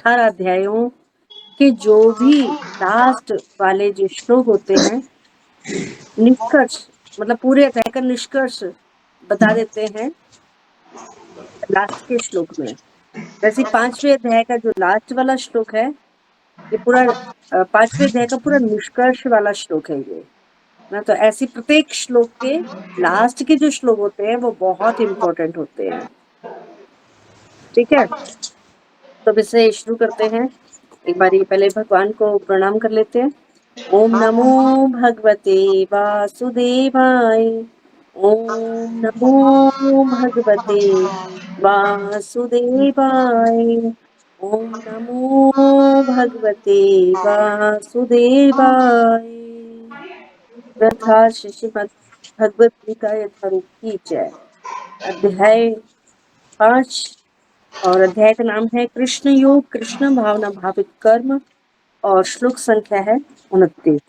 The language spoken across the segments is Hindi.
18 अध्यायों के जो भी लास्ट वाले जो श्लोक होते हैं, निष्कर्ष मतलब पूरे अध्याय का निष्कर्ष बता देते हैं लास्ट के श्लोक में। वैसे 5वें अध्याय का जो लास्ट वाला श्लोक है, ये पूरा 5वें अध्याय का पूरा निष्कर्ष वाला श्लोक है ये ना। तो ऐसी प्रत्येक श्लोक के लास्ट के जो श्लोक होते हैं वो बहुत इंपॉर्टेंट होते हैं। ठीक है, तो अब इसे शुरू करते हैं। एक बार पहले भगवान को प्रणाम कर लेते हैं। ओम नमो भगवते वासुदेवाय। ओम नमो भगवते वासुदेवाय। ओम नमो भगवते वासुदेवाय। यथा श्रीमद् भगवद गीता यथारूप की जय। अध्याय 5 और अध्याय का नाम है कृष्ण योग, कृष्ण भावना भावित कर्म और श्लोक संख्या है 29।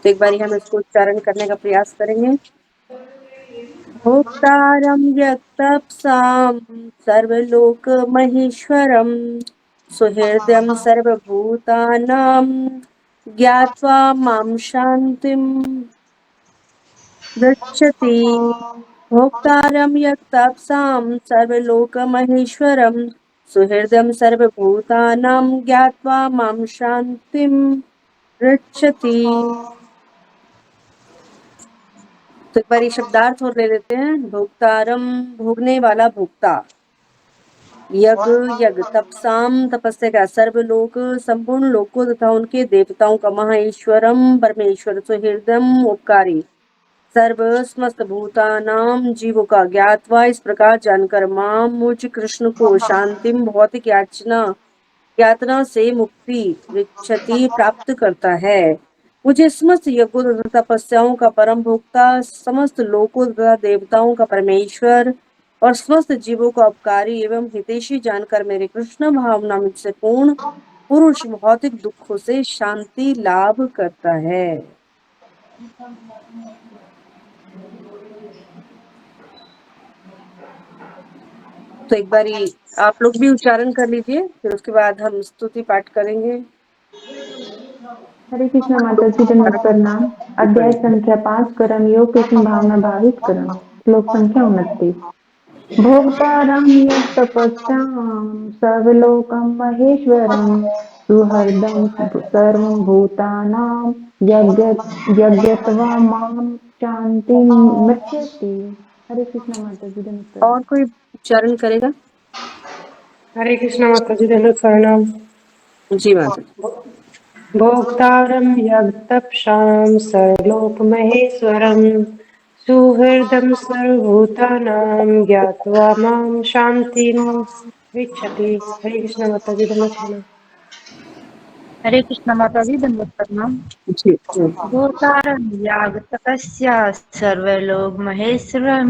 तो एक बार हम इसको उच्चारण करने का प्रयास करेंगे। भोक्तारं यत्तपसां सर्वलोक महेश्वरं सुहृदं सर्वभूतानां ज्ञात्वा मां शान्तिं गच्छति। भोक्तारं यत्तपसां सर्वलोकमहेश्वरं सुहृदं सर्वभूतानां ज्ञात्वा मां शान्तिं गच्छति। तो एक बार ये शब्दार्थ और ले लेते हैं। भोक्तारम भोगने वाला, भोक्ता। यज्ञ यज्ञ, तपसाम तपस्या का, सर्वलोक संपूर्ण लोकों तथा उनके देवताओं का, महेश्वरम परमेश्वर, सुहृदम उपकारी, सर्व समस्त भूतानाम जीवों का, ज्ञातवा इस प्रकार जानकर, माम मुझ कृष्ण को, शांतिम भौतिक यातना से मुक्ति, विच्छति प्राप्त करता है। मुझे समस्त यज्ञों तथा तपस्याओं का परम भोक्ता, समस्त लोकों तथा देवताओं का परमेश्वर और समस्त जीवों का उपकारी एवं हितैषी जानकर मेरे कृष्ण भावना से पूर्ण पुरुष भौतिक दुखों से शांति लाभ करता है। तो एक बार आप लोग भी उच्चारण कर लीजिए, फिर उसके बाद हम स्तुति पाठ करेंगे। हरे कृष्ण माता जी, दंडवत प्रणाम। अध्याय संख्या 5, कर्म योग, कृष्ण भावना भावित कर्म, श्लोक संख्या 29। भोक्तारं यत्तपस्यां सर्वलोकं महेश्वरं सुहृदं सर्वं भूतानां यज्ञत्वा मां शान्तिं मृच्छति। हरे कृष्ण माता जी, दंडवत। और कोई उच्चारण करेगा? हरे कृष्ण माता जी, दंडवत प्रणाम। जी माता जी। भोक्तारं यत्तपसां सर्वलोकमहेश्वरं सुहृदं सर्वभूतानां ज्ञात्वा मां शान्तिं गच्छति। हरे कृष्ण माता जी, दंडवत प्रणाम। हरे कृष्ण माता जी, दंडवत प्रणाम। जी जी। भोक्तारं याग तपस्या सर्वलोक महेश्वरं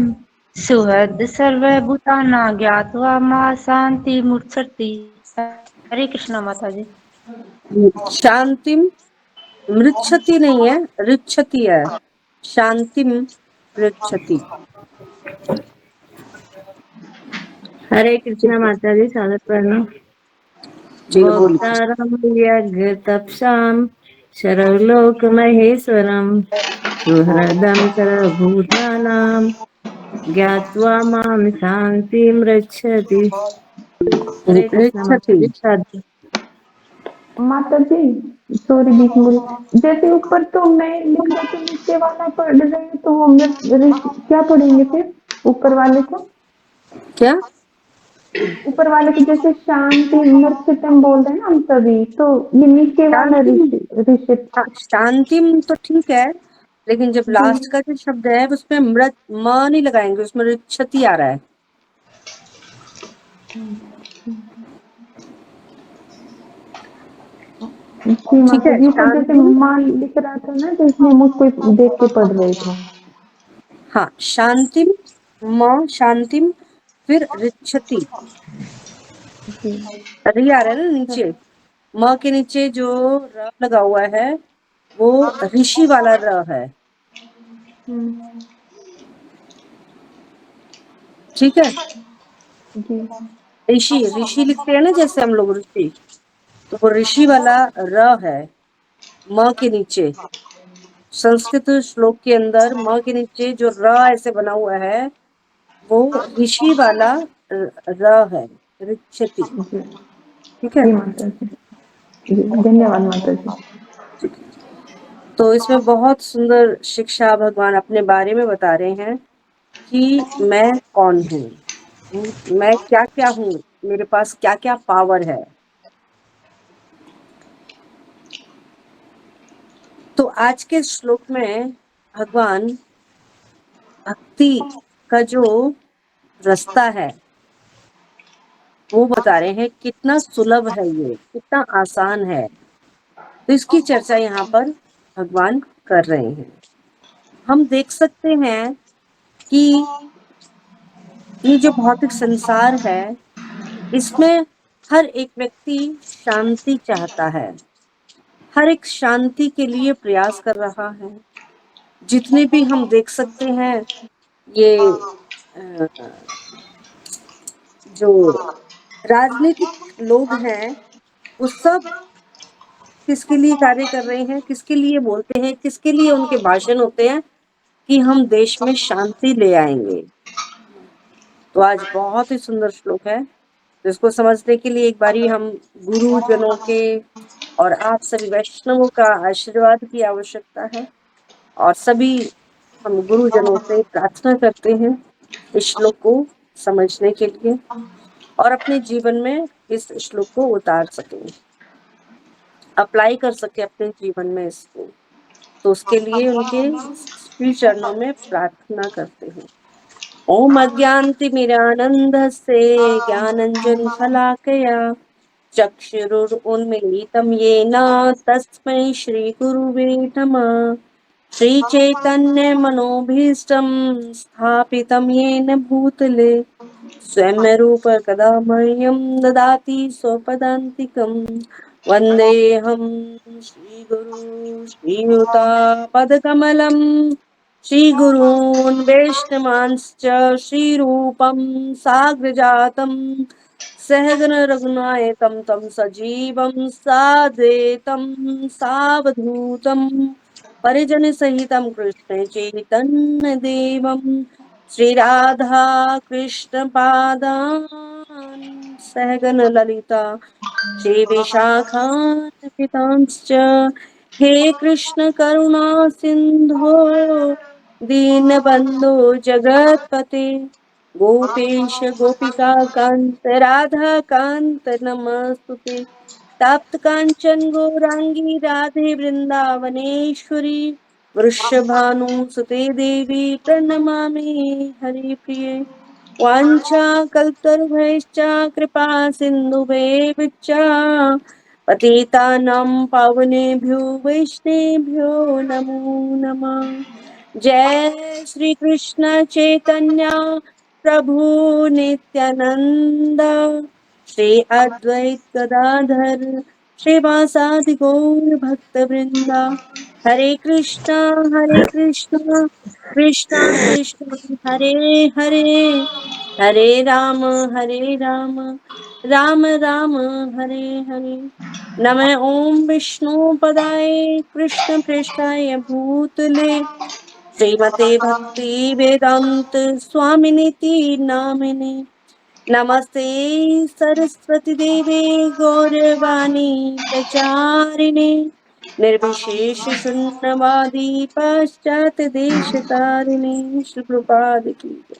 सुहृद सर्वभूतानां ज्ञात्वा मां शांति मुत्सति। हरे कृष्ण माता जी। शांतिम मृच्छति नहीं है, ऋच्छति है। शांतिम ऋच्छति। हरे कृष्णा माता जी, सादर प्रणाम। जी बोलिए। भोक्तारं यज्ञ तपसां सर्वलोक महेश्वरं सुहृदं सर्वभूतानां ज्ञात्वा मां शान्तिं रक्षति। हरे कृष्णा माता ऋच्छति। जी, सादर। माता जी सॉरी, बीच में बोली। जैसे ऊपर तो मैं लिख रहे तो नीचे वाला पढ़ रहे हैं, तो हम क्या पढ़ेंगे फिर ऊपर वाले को? क्या? ऊपर वाले को जैसे शांति नृत्यतम बोल रहे हैं ना हम सभी, तो ये नीचे वाला शांतिम, ऋषि। हाँ, शांतिम तो ठीक है, लेकिन जब जी लास्ट का जो शब्द है उसमें मृत म नहीं लगाएंगे, उसमें ऋच्छति आ रहा है। जी ठीक माता है, जी, ऊपर जैसे शांतिम। माँ लिख रहा था ना, तो इसलिए हम उसको देख के पढ़ रहे थे। हाँ, शांतिम, म शांतिम, फिर ऋच्छति। री आ रहा है ना नीचे, म के नीचे जो र लगा हुआ है वो ऋषि वाला र है। ठीक है, जी ऋषि ऋषि लिखते हैं ना, जैसे हम लोग ऋषि, तो वो ऋषि वाला र है, म के नीचे। संस्कृत श्लोक के अंदर म के नीचे जो र ऐसे बना हुआ है वो ऋषि वाला र है, ऋक्षति। जी ठीक है। जी माता जी। जी धन्यवाद माता जी। तो इसमें बहुत सुंदर शिक्षा भगवान अपने बारे में बता रहे हैं कि मैं कौन हूँ, मैं क्या क्या हूँ, मेरे पास क्या क्या पावर है। तो आज के श्लोक में भगवान भक्ति का जो रास्ता है वो बता रहे हैं, कितना सुलभ है, ये कितना आसान है। तो इसकी चर्चा यहाँ पर भगवान कर रहे हैं। हम देख सकते हैं कि ये जो भौतिक संसार है इसमें हर एक व्यक्ति शांति चाहता है, हर एक शांति के लिए प्रयास कर रहा है। जितने भी हम देख सकते हैं ये अ, जो राजनीतिक लोग हैं वो सब किसके लिए कार्य कर रहे हैं, किसके लिए बोलते हैं, किसके लिए उनके भाषण होते हैं कि हम देश में शांति ले आएंगे। तो आज बहुत ही सुंदर श्लोक है, तो इसको समझने के लिए एक बारी हम गुरुजनों के और आप सभी वैष्णवों का आशीर्वाद की आवश्यकता है। और सभी हम गुरुजनों से प्रार्थना करते हैं इस श्लोक को समझने के लिए और अपने जीवन में इस श्लोक को उतार सकें, अप्लाई कर सके अपने जीवन में इसको। तो उसके लिए उनके श्री चरणों में प्रार्थना करते हैं। ओम अज्ञानतिमिरानन्दस्य ज्ञानञ्जन शलाकया चक्षुरुन्मीलितं येन तस्मै श्रीगुरुवे नमः। श्रीचैतन्यमनोभीष्टं स्थापितं येन भूतले स्वयं रूप कदा मह्यं ददाति स्वपदान्तिकम्। वन्देऽहं श्रीगुरु श्रीयुतापदकमलं श्रीगुरून् वैष्णवांश्च श्रीरूपं साग्रजातं सहगण रघुनायकं तं सजीवं साद्वैतं सावधूतं परिजनसहितं कृष्ण चैतन्य देवं श्रीराधा कृष्ण पादान् सहगण ललिता श्री विशाखान्वितांश्च। हे कृष्ण करुणा सिन्धो दीनबन्धो जगत्पते गोपेश गोपिका कान्त राधा कान्त नमस्तुते। तप्त कांचन गौरांगी राधे वृंदावनेश्वरी वृषभानुसुते देवी प्रणमामि हरिप्रिये। वाञ्छाकल्पतरुभ्यश्च कृपा सिन्धुभ्येव च पतितानां पावनेभ्यो वैष्णवेभ्यो नमो नमः। जय श्री कृष्ण चैतन्य प्रभु नित्यानंद श्री अद्वैत गदाधर श्रीवासादि गौर भक्त वृंदा। हरे कृष्णा कृष्णा कृष्णा हरे हरे, हरे राम राम राम हरे हरे। नमः ओम विष्णु पदाय कृष्ण पृष्ठाय भूतले श्रीमते भक्ति वेदांत स्वामिनीति नामिने। नमस्ते सरस्वती देवे गौरवाणी प्रचारिणे निर्विशेष शून्यवादी पाश्चात देश तारिणे। श्री प्रभुपाद की जय।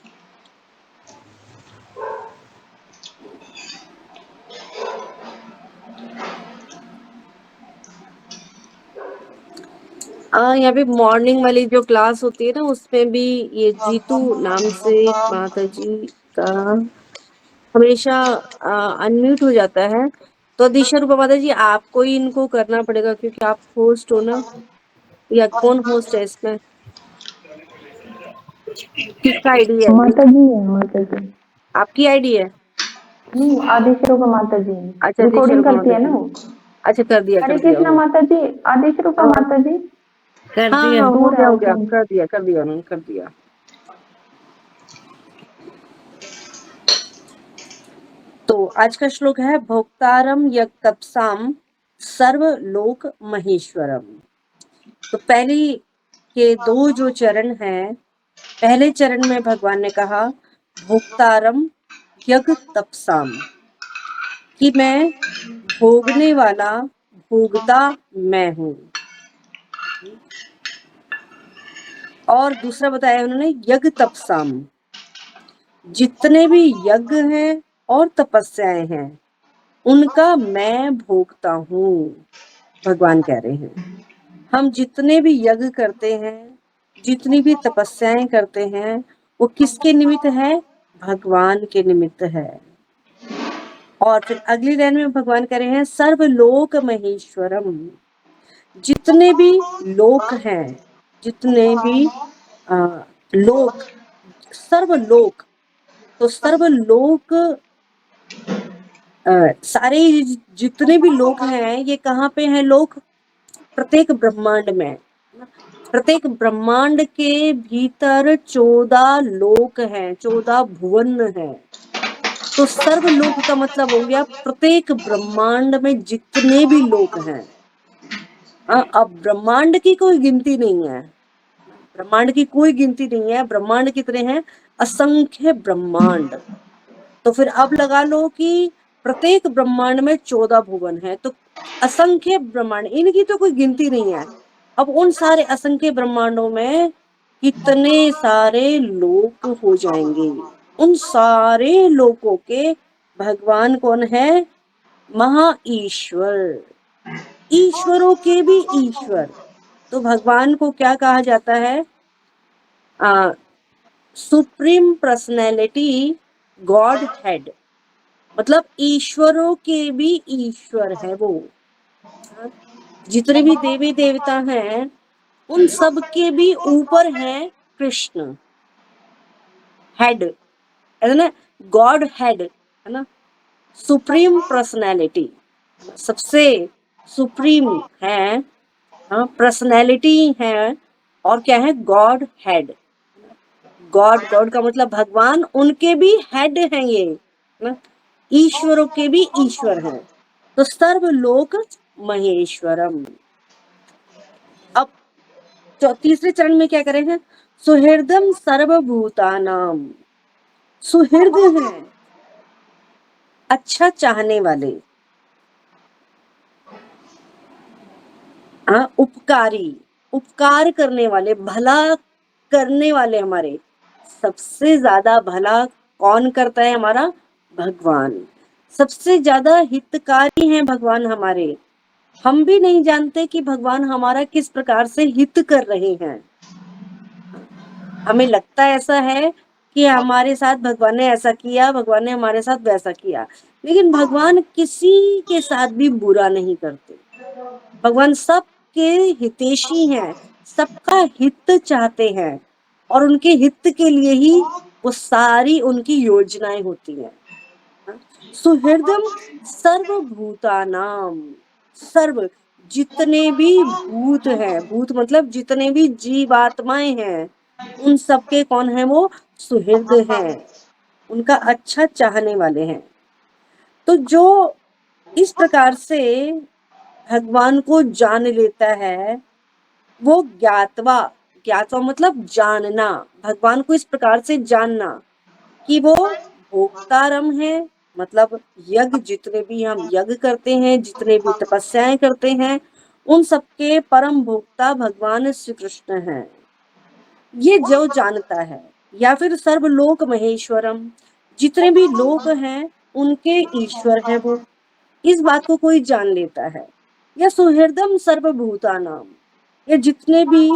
यहाँ पे मॉर्निंग वाली जो क्लास होती है ना उसमें भी ये जीतू नाम से एक माता जी का हमेशा अनम्यूट हो जाता है। तो दिशा रूपा माता जी आपको ही इनको करना पड़ेगा क्योंकि आप होस्ट हो ना, या कौन होस्ट है इसमें, किसका आईडी है ये? माता जी है माता जी। आपकी आईडी है? नहीं आदिश्वरों का माता जी अच्छा दिशा रिकॉर्डिंग रूपा करती माता है ना जी। वो। अच्छा हरे कर दिया कृष्णा उन्होंने। माता जी। आदिश्वरों का हाँ माता जी कर हाँ दिया। हाँ, दूर है हो गया, उज्जैन। कर दिया उन्होंने, कर दिया। तो आज का श्लोक है भोक्तारम यज्ञ तपसाम सर्वलोक महेश्वरम। तो पहली के दो जो चरण हैं, पहले चरण में भगवान ने कहा भोक्तारम यज्ञ तपसाम, कि मैं भोगने वाला भोगता मैं हूं। और दूसरा बताया उन्होंने यज्ञ तपसाम, जितने भी यज्ञ हैं और तपस्याएं हैं उनका मैं भोगता हूं। भगवान कह रहे हैं हम जितने भी यज्ञ करते हैं, जितनी भी तपस्याएं करते हैं, वो किसके निमित्त है? भगवान के निमित्त है। और फिर अगली लाइन में भगवान कह रहे हैं सर्वलोक महेश्वरम, जितने भी लोक हैं, जितने भी लोक, सर्वलोक, तो सर्वलोक सारे जितने भी लोक हैं ये कहाँ पे हैं? लोक प्रत्येक ब्रह्मांड में, प्रत्येक ब्रह्मांड के भीतर 14 लोक हैं, 14 भुवन हैं। तो सर्वलोक का मतलब हो गया प्रत्येक ब्रह्मांड में जितने भी लोक हैं। अब ब्रह्मांड की कोई गिनती नहीं है, ब्रह्मांड की कोई गिनती नहीं है। ब्रह्मांड कितने हैं? असंख्य ब्रह्मांड। तो फिर अब लगा लो कि प्रत्येक ब्रह्मांड में 14 भुवन है, तो असंख्य ब्रह्मांड, इनकी तो कोई गिनती नहीं है। अब उन सारे असंख्य ब्रह्मांडों में कितने सारे लोक हो जाएंगे। उन सारे लोकों के भगवान कौन है? महा ईश्वर, ईश्वरों के भी ईश्वर। तो भगवान को क्या कहा जाता है? सुप्रीम पर्सनैलिटी गॉड हेड, मतलब ईश्वरों के भी ईश्वर है वो। जितने भी देवी देवता हैं उन सब के भी ऊपर है कृष्ण, हेड है ना, गॉड हेड है ना, सुप्रीम पर्सनैलिटी, सबसे सुप्रीम है, पर्सनैलिटी है। और क्या है? God head. गॉड, गॉड का मतलब भगवान, उनके भी हेड हैं ये ना, ईश्वरों के भी ईश्वर हैं। तो सर्वलोक महेश्वरम। अब तीसरे चरण में क्या करें हैं? सुहृदम सर्वभूतानाम, सुहृद हैं अच्छा चाहने वाले, उपकारी, उपकार करने वाले, भला करने वाले। हमारे सबसे ज्यादा भला कौन करता है? हमारा भगवान। सबसे ज्यादा हितकारी हैं भगवान हमारे। हम भी नहीं जानते कि भगवान हमारा किस प्रकार से हित कर रहे हैं। हमें लगता ऐसा है कि हमारे साथ भगवान ने ऐसा किया, भगवान ने हमारे साथ वैसा किया, लेकिन भगवान किसी के साथ भी बुरा नहीं करते। भगवान सबके हितैषी हैं, सबका हित चाहते हैं, और उनके हित के लिए ही वो सारी उनकी योजनाएं होती हैं। सुहृदम सर्वभूतानाम, सर्व जितने भी भूत हैं, भूत मतलब जितने भी जीवात्माएं हैं, उन सबके कौन है? वो सुहृद हैं, उनका अच्छा चाहने वाले हैं। तो जो इस प्रकार से भगवान को जान लेता है वो ज्ञातवा, ज्ञातवा मतलब जानना, भगवान को इस प्रकार से जानना कि वो भोक्तारम है, मतलब यज्ञ, जितने भी हम यज्ञ करते हैं, जितने भी तपस्याएं करते हैं, उन सबके परम भोक्ता भगवान श्री कृष्ण हैं। ये जो जानता है, या फिर सर्वलोक महेश्वरम, जितने भी लोक हैं उनके ईश्वर है वो, इस बात को कोई जान लेता है। या सुहृदम सर्वभूतानाम, ये जितने भी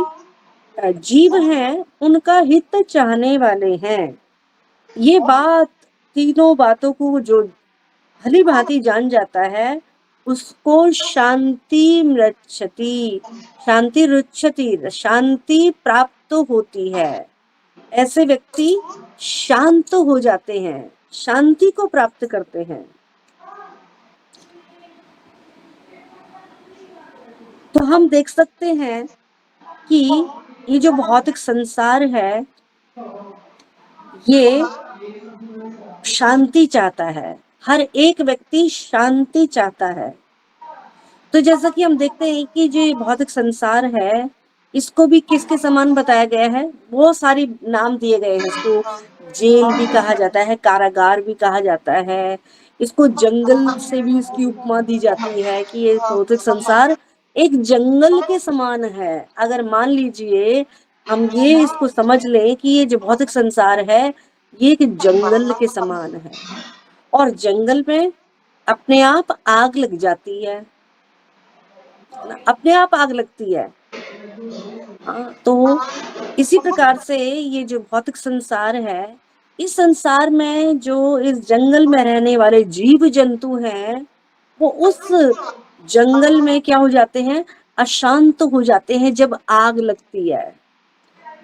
जीव हैं उनका हित चाहने वाले हैं। ये बात, तीनों बातों को जो भली भांति जान जाता है उसको शांति मृच्छति, शांति रुच्छति, शांति प्राप्त होती है। ऐसे व्यक्ति शांत हो जाते हैं, शांति को प्राप्त करते हैं। तो हम देख सकते हैं कि ये जो भौतिक संसार है ये शांति चाहता है, हर एक व्यक्ति शांति चाहता है। तो जैसा कि हम देखते हैं कि जो ये भौतिक संसार है, इसको भी किसके समान बताया गया है? बहुत सारी नाम दिए गए हैं। इसको जेल भी कहा जाता है, कारागार भी कहा जाता है, इसको जंगल से भी इसकी उपमा दी जाती है कि ये भौतिक संसार एक जंगल के समान है। अगर मान लीजिए हम ये इसको समझ लें कि ये जो भौतिक संसार है, ये एक जंगल के समान है और जंगल में अपने आप आग लग जाती है ना, अपने आप आग लगती है। हाँ, तो इसी प्रकार से ये जो भौतिक संसार है, इस संसार में जो इस जंगल में रहने वाले जीव जंतु हैं, वो उस जंगल में क्या हो जाते हैं? अशांत हो जाते हैं जब आग लगती है।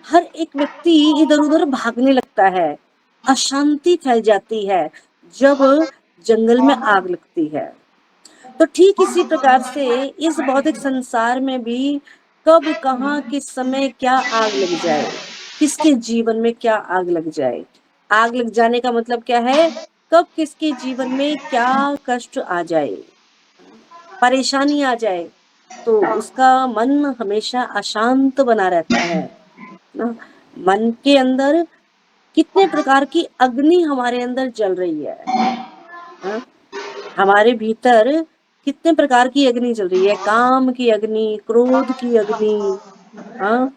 हर एक व्यक्ति इधर-उधर भागने लगता है, अशांति फैल जाती है जब जंगल में आग लगती है। तो ठीक इसी प्रकार से इस भौतिक संसार में भी कब कहाँ किस समय क्या आग लग जाए, किसके जीवन में क्या आग लग जाए। आग लग जाने का मतलब क्या है? कब किसके जीवन में क्या कष्ट आ जाए, परेशानी आ जाए, तो उसका मन हमेशा अशांत बना रहता है ना। मन के अंदर कितने प्रकार की अग्नि हमारे अंदर जल रही है हाँ? हमारे भीतर कितने प्रकार की अग्नि चल रही है? काम की अग्नि, क्रोध की अग्नि, हाँ,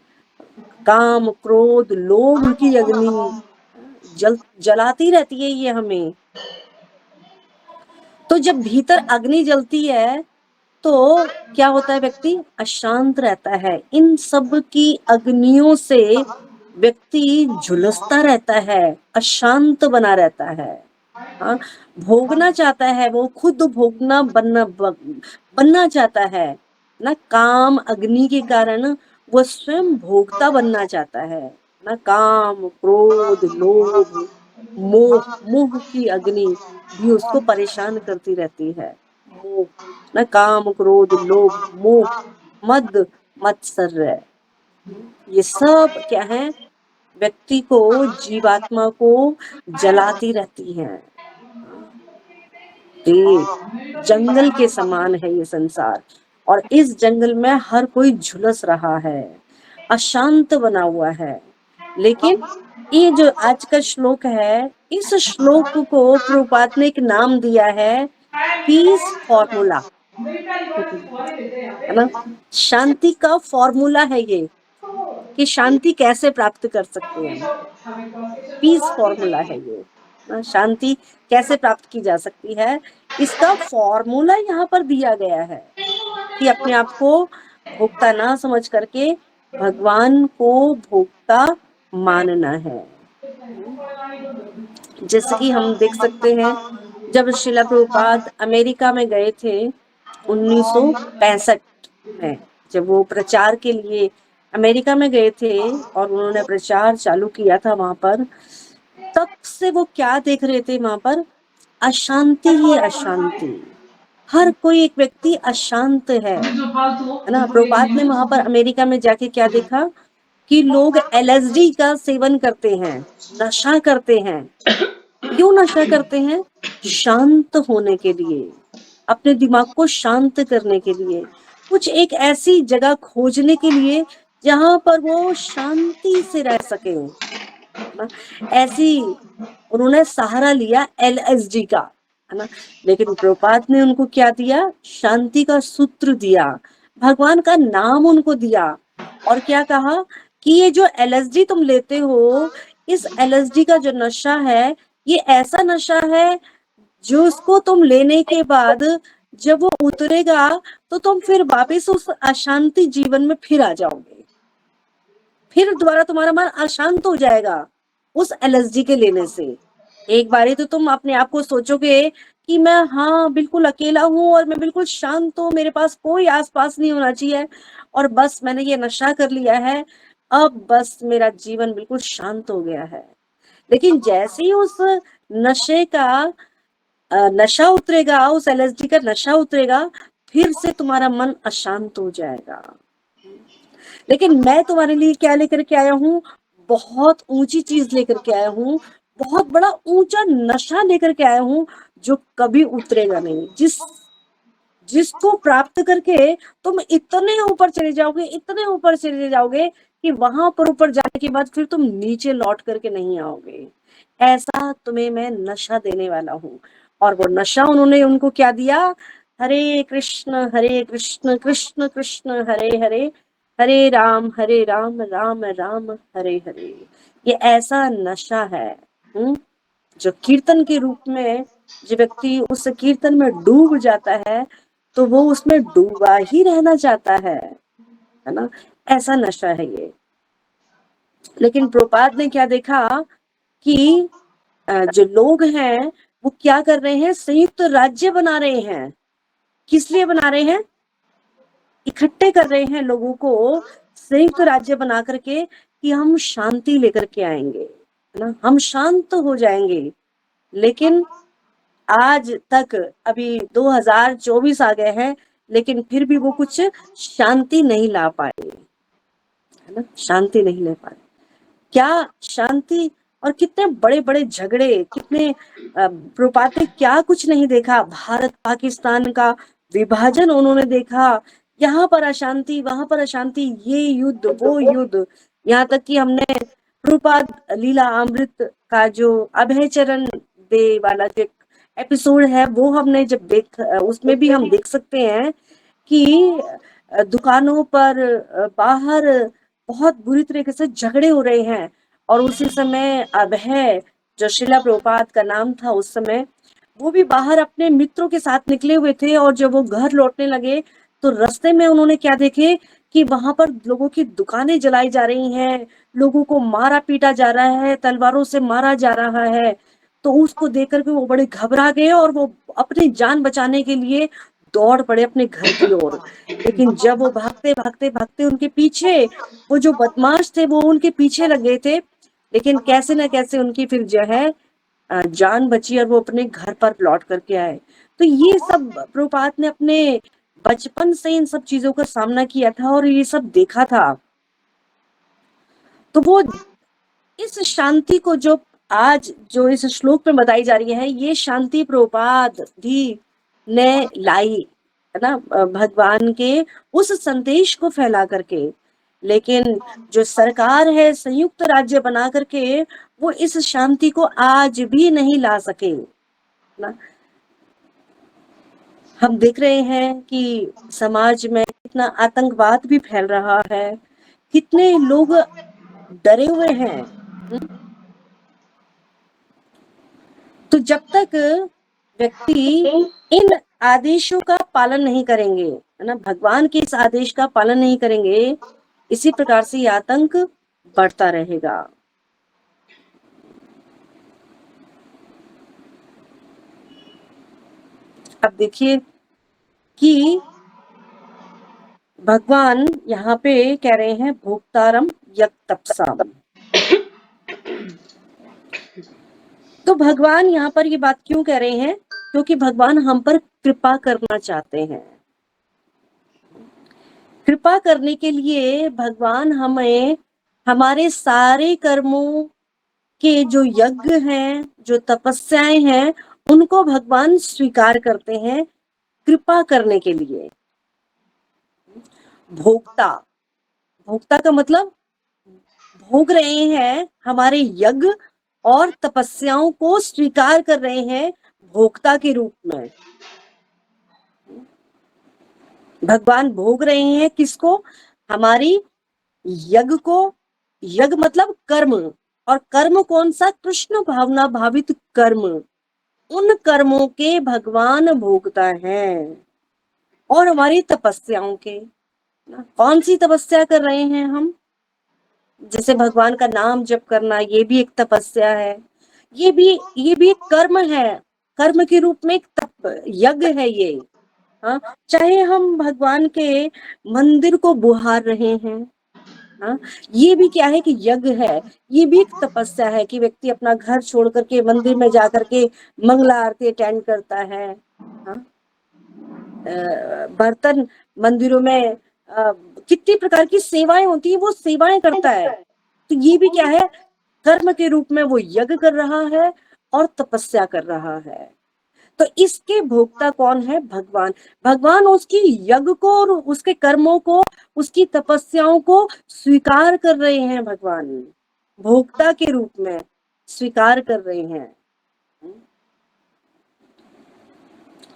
काम, क्रोध, लोभ की अग्नि जलाती रहती है ये हमें। तो जब भीतर अग्नि जलती है तो क्या होता है? व्यक्ति अशांत रहता है। इन सब की अग्नियों से व्यक्ति झुलसता रहता है, अशांत बना रहता है। हाँ, भोगना चाहता है, वो खुद भोगना बनना चाहता है ना। काम अग्नि के कारण वो स्वयं भोक्ता बनना चाहता है ना। काम, क्रोध, लोभ, मोह की अग्नि भी उसको परेशान करती रहती है। मोह ना, काम, क्रोध, लोभ, मोह, मद, मत्सर्य, ये सब क्या है? व्यक्ति को, जीवात्मा को जलाती रहती हैं। जंगल के समान है ये संसार और इस जंगल में हर कोई झुलस रहा है, अशांत बना हुआ है। लेकिन ये जो आज का श्लोक है, इस श्लोक को प्रभुपाद ने एक नाम दिया है, पीस फॉर्मूला, है ना। शांति का फॉर्मूला है ये कि शांति कैसे प्राप्त कर सकते हैं हम। पीस फॉर्मूला है ये, शांति कैसे प्राप्त की जा सकती है, इसका फॉर्मूला यहाँ पर दिया गया है कि अपने आप को भोक्ता ना समझ करके भगवान को भोक्ता मानना है। जैसे कि हम देख सकते हैं, जब श्रीला प्रभुपाद अमेरिका में गए थे 1965 में, जब वो प्रचार के लिए अमेरिका में गए थे और उन्होंने प्रचार चालू किया था वहां पर, तब से वो क्या देख रहे थे वहां पर? अशांति ही अशांति। हर कोई एक व्यक्ति अशांत है ना। प्रभुपाद ने वहां पर अमेरिका में जाके क्या देखा कि लोग LSD का सेवन करते हैं, नशा करते हैं। क्यों नशा करते हैं? शांत होने के लिए, अपने दिमाग को शांत करने के लिए, कुछ एक ऐसी जगह खोजने के लिए जहां पर वो शांति से रह सके ना। ऐसी उन्होंने सहारा लिया LSD का, है ना। लेकिन प्रभुपाद ने उनको क्या दिया? शांति का सूत्र दिया, भगवान का नाम उनको दिया और क्या कहा कि ये जो LSD तुम लेते हो, इस LSD का जो नशा है, ये ऐसा नशा है जो उसको तुम लेने के बाद जब वो उतरेगा तो तुम फिर वापस उस अशांति जीवन में फिर आ जाओगे, फिर दोबारा तुम्हारा मन अशांत हो जाएगा उस LSD के लेने से। एक बारी तो तुम अपने आप को सोचोगे कि मैं हाँ बिल्कुल अकेला हूँ और मैं बिल्कुल शांत हूँ, मेरे पास कोई आसपास नहीं होना चाहिए और बस मैंने ये नशा कर लिया है, अब बस मेरा जीवन बिल्कुल शांत हो गया है। लेकिन जैसे ही उस नशे का नशा उतरेगा, उस LSD का नशा उतरेगा, फिर से तुम्हारा मन अशांत हो जाएगा। लेकिन मैं तुम्हारे लिए क्या लेकर के आया हूँ? बहुत ऊंची चीज लेकर के आया हूँ, बहुत बड़ा ऊंचा नशा लेकर के आया हूँ जो कभी उतरेगा नहीं, जिसको प्राप्त करके तुम इतने ऊपर चले जाओगे, इतने ऊपर चले जाओगे कि वहां पर ऊपर जाने के बाद फिर तुम नीचे लौट करके नहीं आओगे। ऐसा तुम्हें मैं नशा देने वाला हूँ। और वो नशा उन्होंने उनको क्या दिया? हरे कृष्ण कृष्ण कृष्ण हरे हरे, हरे राम राम राम हरे हरे। ये ऐसा नशा है जो कीर्तन के रूप में, जो व्यक्ति उस कीर्तन में डूब जाता है तो वो उसमें डूबा ही रहना चाहता है ना? ऐसा नशा है ये। लेकिन प्रभुपाद ने क्या देखा कि जो लोग हैं वो क्या कर रहे हैं? संयुक्त राज्य बना रहे हैं। किस लिए बना रहे हैं? इकट्ठे कर रहे हैं लोगों को संयुक्त राज्य बना करके कि हम शांति लेकर के आएंगे, है ना, हम शांत हो जाएंगे। लेकिन आज तक अभी 2024 आ गए हैं, लेकिन फिर भी वो कुछ शांति नहीं ला पाए, है ना, शांति नहीं ले पाए। क्या शांति? और कितने बड़े बड़े झगड़े, कितने प्रभुपाद ने क्या कुछ नहीं देखा। भारत पाकिस्तान का विभाजन उन्होंने देखा, यहाँ पर अशांति, वहां पर अशांति, ये युद्ध, वो युद्ध। यहाँ तक कि हमने प्रभुपाद लीला अमृत का जो अभय चरण दे वाला जो एपिसोड है वो हमने जब उसमें भी हम देख सकते हैं कि दुकानों पर बाहर बहुत बुरी तरीके से झगड़े हो रहे हैं। और उसी समय अभय, जो शिला प्रभुपाद का नाम था उस समय, वो भी बाहर अपने मित्रों के साथ निकले हुए थे। और जब वो घर लौटने लगे तो रास्ते में उन्होंने क्या देखे कि वहां पर लोगों की दुकानें जलाई जा रही हैं, लोगों को मारा पीटा जा रहा है, तलवारों से मारा जा रहा है। तो उसको देख करके वो बड़े घबरा गए और वो अपनी जान बचाने के लिए दौड़ पड़े अपने घर की ओर। लेकिन जब वो भागते भागते भागते उनके पीछे वो जो बदमाश थे वो उनके पीछे लग गए थे, लेकिन कैसे ना कैसे उनकी फिर जो है जान बची और वो अपने घर पर लौट करके आए। तो ये सब प्रभुपाद ने अपने बचपन से इन सब चीजों का सामना किया था और ये सब देखा था। तो वो इस शांति को जो आज जो इस श्लोक में बताई जा रही है, ये शांति प्रभुपाद भी ने लाई, है ना, भगवान के उस संदेश को फैला करके। लेकिन जो सरकार है संयुक्त राज्य बना करके, वो इस शांति को आज भी नहीं ला सके ना। हम देख रहे हैं कि समाज में कितना आतंकवाद भी फैल रहा है, कितने लोग डरे हुए हैं। तो जब तक व्यक्ति इन आदेशों का पालन नहीं करेंगे, है ना, भगवान के इस आदेश का पालन नहीं करेंगे, इसी प्रकार से ये आतंक बढ़ता रहेगा। अब देखिए कि भगवान यहाँ पे कह रहे हैं भोक्तारम यक तपसाम। तो भगवान यहाँ पर ये बात क्यों कह रहे हैं? क्योंकि भगवान हम पर कृपा करना चाहते हैं। कृपा करने के लिए भगवान हमें हमारे सारे कर्मों के जो यज्ञ हैं, जो तपस्याएं हैं, उनको भगवान स्वीकार करते हैं कृपा करने के लिए। भोक्ता, भोक्ता का मतलब भोग रहे हैं हमारे यज्ञ और तपस्याओं को स्वीकार कर रहे हैं भोक्ता के रूप में। भगवान भोग रहे हैं किसको? हमारी यज्ञ को। यज्ञ मतलब कर्म, और कर्म कौन सा? कृष्ण भावना भावित कर्म। उन कर्मों के भगवान भोगता है। और हमारी तपस्याओं के, कौन सी तपस्या कर रहे हैं हम? जैसे भगवान का नाम जप करना, ये भी एक तपस्या है, ये भी एक कर्म है, कर्म के रूप में एक तप यज्ञ है ये। हाँ, चाहे हम भगवान के मंदिर को बुहार रहे हैं, हाँ, ये भी क्या है कि यज्ञ है, ये भी एक तपस्या है कि व्यक्ति अपना घर छोड़ करके मंदिर में जाकर के मंगला आरती अटेंड करता है। हाँ, बर्तन मंदिरों में कितनी प्रकार की सेवाएं होती है, वो सेवाएं करता है। तो ये भी क्या है? कर्म के रूप में वो यज्ञ कर रहा है और तपस्या कर रहा है। तो इसके भोक्ता कौन है? भगवान। भगवान उसकी यज्ञ को और उसके कर्मों को, उसकी तपस्याओं को स्वीकार कर रहे हैं। भगवान भोक्ता के रूप में स्वीकार कर रहे हैं।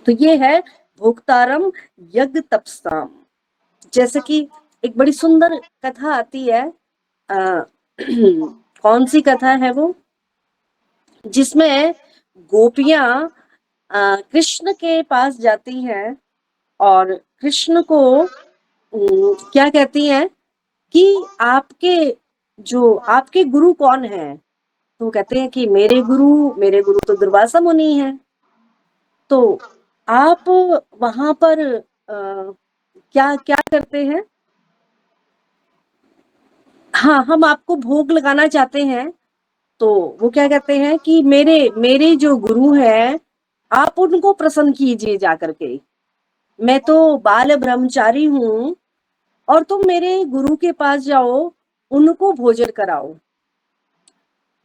तो ये है भोक्तारम यज्ञ तपसाम। जैसे कि एक बड़ी सुंदर कथा आती है, कौन सी कथा है वो? जिसमें गोपियां कृष्ण के पास जाती हैं और कृष्ण को क्या कहती हैं कि आपके गुरु कौन है? तो कहते हैं कि मेरे गुरु तो दुर्वासा मुनि हैं। तो आप वहां पर क्या क्या करते हैं? हाँ, हम आपको भोग लगाना चाहते हैं। तो वो क्या कहते हैं कि मेरे जो गुरु हैं, आप उनको प्रसन्न कीजिए जाकर के। मैं तो बाल ब्रह्मचारी हूँ और तुम मेरे गुरु के पास जाओ, उनको भोजन कराओ।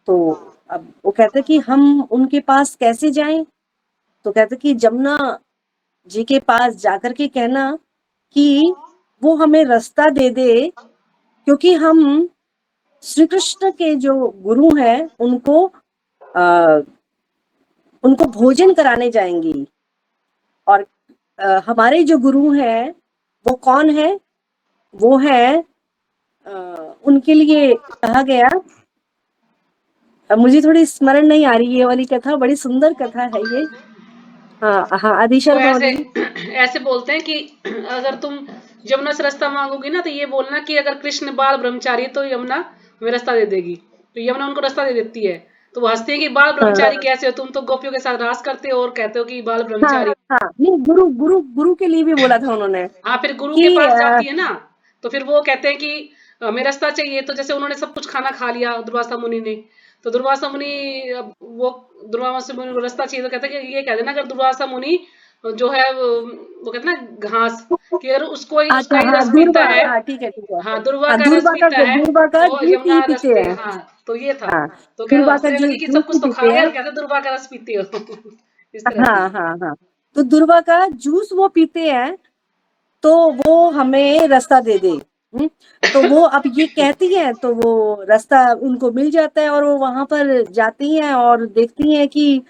तो अब वो कहते कि हम उनके पास कैसे जाएं? तो कहते कि जमुना जी के पास जाकर के कहना कि वो हमें रास्ता दे दे, क्योंकि हम श्री कृष्ण के जो गुरु हैं उनको भोजन कराने जाएंगी। और हमारे जो गुरु हैं वो कौन है? वो है उनके लिए कहा गया, मुझे थोड़ी स्मरण नहीं आ रही, ये वाली कथा बड़ी सुंदर कथा है ये। हाँ हाँ, आदि तो शर्मा ऐसे बोलिए। ऐसे बोलते हैं कि अगर तुम यमुना से रास्ता मांगोगी ना, तो ये बोलना कि अगर कृष्ण बाल ब्रह्मचारी है तो यमुना हमें रास्ता दे देगी। तो यमुना उनको रास्ता दे देती है। तो वो हंसते हैं कि बाल हाँ ब्रह्मचारी कैसे हो, तुम तो गोपियों के साथ रास करते हो और कहते हो कि बाल हाँ ब्रह्मचारी। हाँ, नहीं, गुरु गुरु गुरु के लिए भी बोला था उन्होंने हाँ, फिर गुरु के कि पास जाती है ना, तो फिर वो कहते हैं कि हमें रास्ता चाहिए। तो जैसे उन्होंने सब कुछ खाना खा लिया दुर्वासा मुनि ने, तो दुर्वासा मुनि वो दुर्वासा मुनि को रास्ता चाहिए, तो कहते हैं कि ये कह देना अगर दुर्वासा मुनि जो है वो कहते हैं ना घास, कि अगर उसका अच्छा, ही हाँ रस पीता दूरबा, है। हाँ ठीक है ठीक है। हाँ, दुर्वा हाँ, का रस पीता है दूरबा का तो जूस ही यमुना पीते रास्ते। हैं। हाँ, तो ये था। हाँ, तो कह दूरबा का हंसने लगे कि जूस सब ही कुछ तो पीते खा गए हैं। और कहते दुर्वा का रस पीते हो। इस तरह से। हाँ हाँ हाँ, तो दूरबा का जूस वो पीते हैं, तो वो हमें रास्ता दे दे। तो वो अब ये कहती है, तो वो रास्ता उनको मिल जाता है और वो वहां पर जाती हैं और देखती हैं कि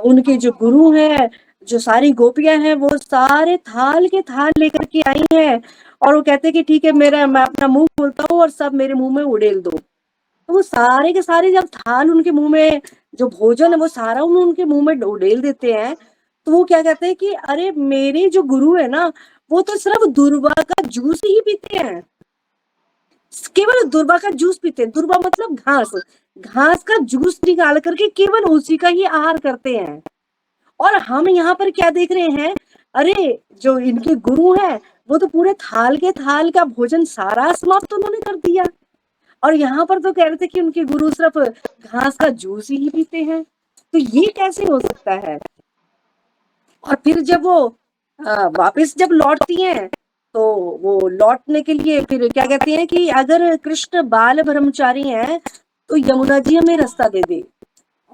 उनके जो गुरु हैं, जो सारी गोपियां हैं, वो सारे थाल के थाल लेकर के आई हैं। और वो कहते हैं कि ठीक है, मैं अपना मुंह खोलता हूँ और सब मेरे मुंह में उड़ेल दो। तो वो सारे के सारे जब थाल उनके मुंह में, जो भोजन है वो सारा उनके मुंह में उड़ेल देते हैं। तो वो क्या कहते हैं कि अरे मेरे जो गुरु है ना, वो तो सिर्फ दुर्वा का जूस ही पीते हैं, केवल दुर्वा का जूस पीते हैं। दुर्वा मतलब घास, घास का जूस निकाल करके केवल उसी का ही आहार करते हैं। और हम यहाँ पर क्या देख रहे हैं? अरे जो इनके गुरु हैं, वो तो पूरे थाल के थाल का भोजन सारा समाप्त उन्होंने कर दिया, और यहाँ पर तो कह रहे थे कि उनके गुरु सिर्फ घास का जूस ही पीते हैं। तो ये कैसे हो सकता है? और फिर जब वो वापस जब लौटती हैं, तो वो लौटने के लिए फिर क्या कहती हैं कि अगर कृष्ण बाल ब्रह्मचारी हैं तो यमुना जी हमें रास्ता दे दे।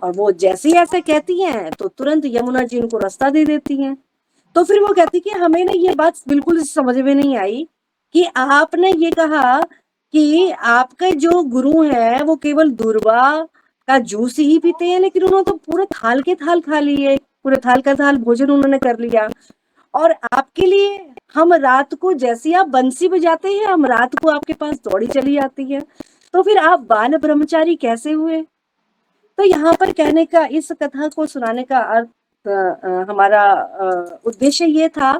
और वो जैसे ही ऐसे कहती हैं तो तुरंत यमुना जी उनको रास्ता दे देती हैं। तो फिर वो कहती कि हमें ना ये बात बिल्कुल समझ में नहीं आई कि आपने ये कहा कि आपके जो गुरु हैं वो केवल दूर्वा का जूस ही पीते हैं, लेकिन उन्होंने तो पूरे थाल के थाल खा लिए, पूरे थाल का थाल भोजन उन्होंने कर लिया। और आपके लिए हम रात को जैसे आप बंसी बजाते हैं, हम रात को आपके पास दौड़ी चली आती है, तो फिर आप बाल ब्रह्मचारी कैसे हुए? तो यहाँ पर कहने का, इस कथा को सुनाने का अर्थ, हमारा उद्देश्य ये था